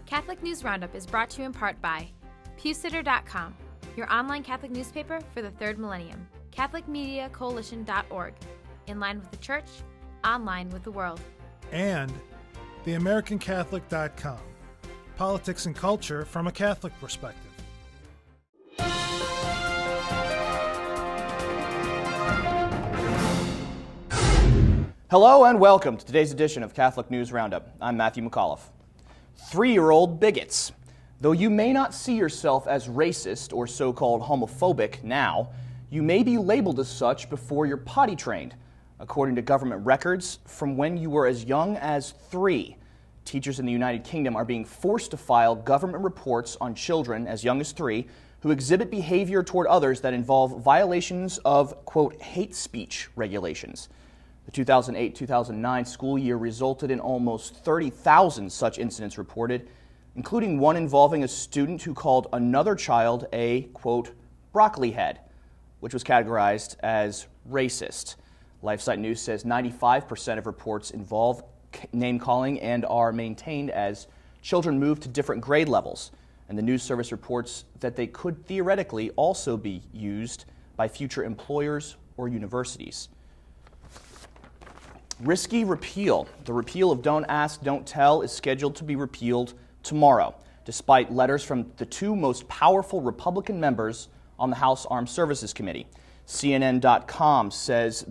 Catholic News Roundup is brought to you in part by PewSitter.com, your online Catholic newspaper for the third millennium, CatholicMediaCoalition.org, in line with the Church, online with the world. And TheAmericanCatholic.com, politics and culture from a Catholic perspective. Hello and welcome to today's edition of Catholic News Roundup. I'm Matthew McAuliffe. 3-year-old bigots. Though you may not see yourself as racist or so-called homophobic now, you may be labeled as such before you're potty trained. According to government records, from when you were as young as 3, teachers in the United Kingdom are being forced to file government reports on children as young as 3 who exhibit behavior toward others that involve violations of, quote, hate speech regulations. The 2008-2009 school year resulted in almost 30,000 such incidents reported, including one involving a student who called another child a, quote, broccoli head, which was categorized as racist. LifeSite News says 95% of reports involve name-calling and are maintained as children move to different grade levels, and the news service reports that they could theoretically also be used by future employers or universities. Risky repeal. The repeal of Don't Ask, Don't Tell is scheduled to be repealed tomorrow, despite letters from the 2 most powerful Republican members on the House Armed Services Committee. CNN.com says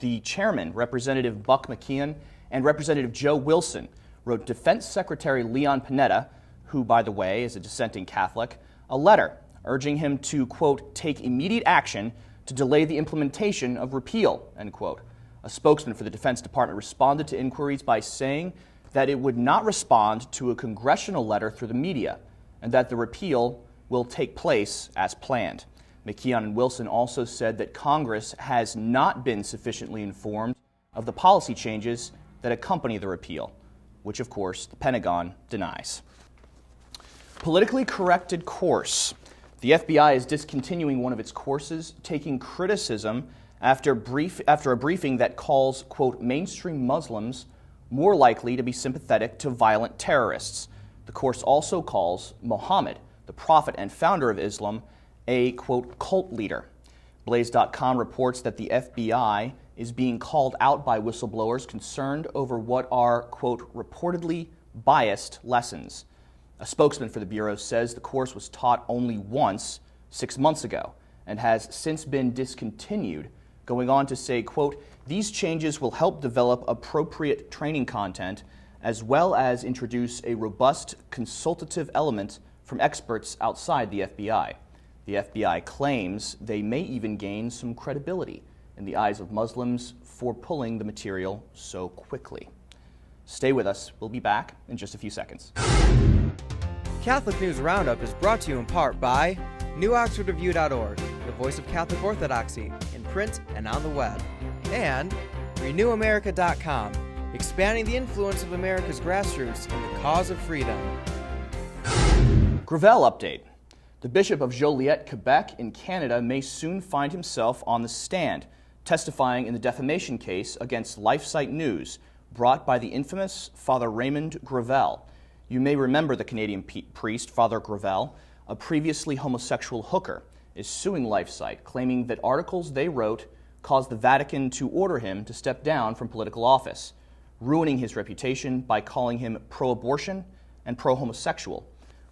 the chairman, Representative Buck McKeon, and Representative Joe Wilson wrote Defense Secretary Leon Panetta, who, by the way, is a dissenting Catholic, a letter urging him to, quote, take immediate action to delay the implementation of repeal, end quote. A spokesman for the Defense Department responded to inquiries by saying that it would not respond to a congressional letter through the media and that the repeal will take place as planned. McKeon and Wilson also said that Congress has not been sufficiently informed of the policy changes that accompany the repeal, which, of course, the Pentagon denies. Politically corrected course. The FBI is discontinuing one of its courses, taking criticism after a briefing that calls, quote, mainstream Muslims more likely to be sympathetic to violent terrorists. The course also calls Muhammad, the prophet and founder of Islam, a, quote, cult leader. Blaze.com reports that the FBI is being called out by whistleblowers concerned over what are, quote, reportedly biased lessons. A spokesman for the Bureau says the course was taught only once 6 months ago and has since been discontinued, going on to say, quote, these changes will help develop appropriate training content as well as introduce a robust consultative element from experts outside the FBI. The FBI claims they may even gain some credibility in the eyes of Muslims for pulling the material so quickly. Stay with us. We'll be back in just a few seconds. Catholic News Roundup is brought to you in part by NewOxfordReview.org, the voice of Catholic Orthodoxy, in print and on the web, and RenewAmerica.com, expanding the influence of America's grassroots in the cause of freedom. Gravel update. The Bishop of Joliet, Quebec, in Canada, may soon find himself on the stand, testifying in the defamation case against LifeSite News, brought by the infamous Father Raymond Gravel. You may remember the Canadian priest, Father Gravel, a previously homosexual hooker, is suing LifeSite, claiming that articles they wrote caused the Vatican to order him to step down from political office, ruining his reputation by calling him pro-abortion and pro-homosexual.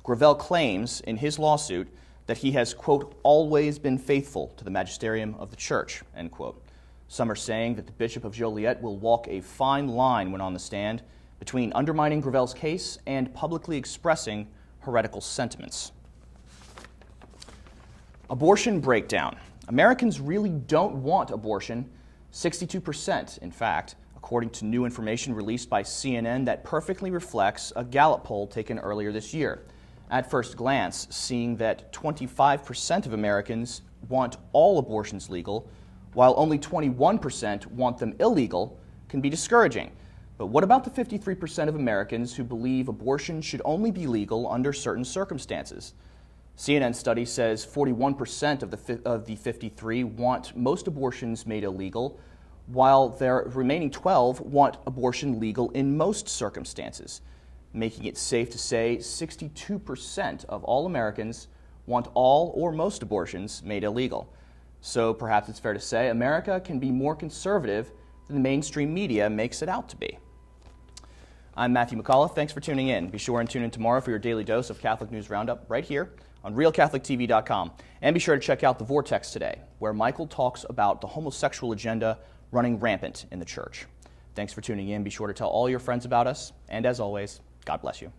Gravel claims in his lawsuit that he has, quote, always been faithful to the magisterium of the Church, end quote. Some are saying that the Bishop of Joliet will walk a fine line when on the stand between undermining Gravel's case and publicly expressing heretical sentiments. Abortion breakdown. Americans really don't want abortion. 62%, in fact, according to new information released by CNN that perfectly reflects a Gallup poll taken earlier this year. At first glance, seeing that 25% of Americans want all abortions legal, while only 21% want them illegal, can be discouraging. But what about the 53% of Americans who believe abortion should only be legal under certain circumstances? CNN study says 41% of the 53 want most abortions made illegal, while their remaining 12 want abortion legal in most circumstances. making it safe to say 62% of all Americans want all or most abortions made illegal. So perhaps it's fair to say America can be more conservative than the mainstream media makes it out to be. I'm Matthew McAuliffe. Thanks for tuning in. Be sure and tune in tomorrow for your daily dose of Catholic News Roundup right here on RealCatholicTV.com. And be sure to check out The Vortex today, where Michael talks about the homosexual agenda running rampant in the church. Thanks for tuning in. Be sure to tell all your friends about us. And as always, God bless you.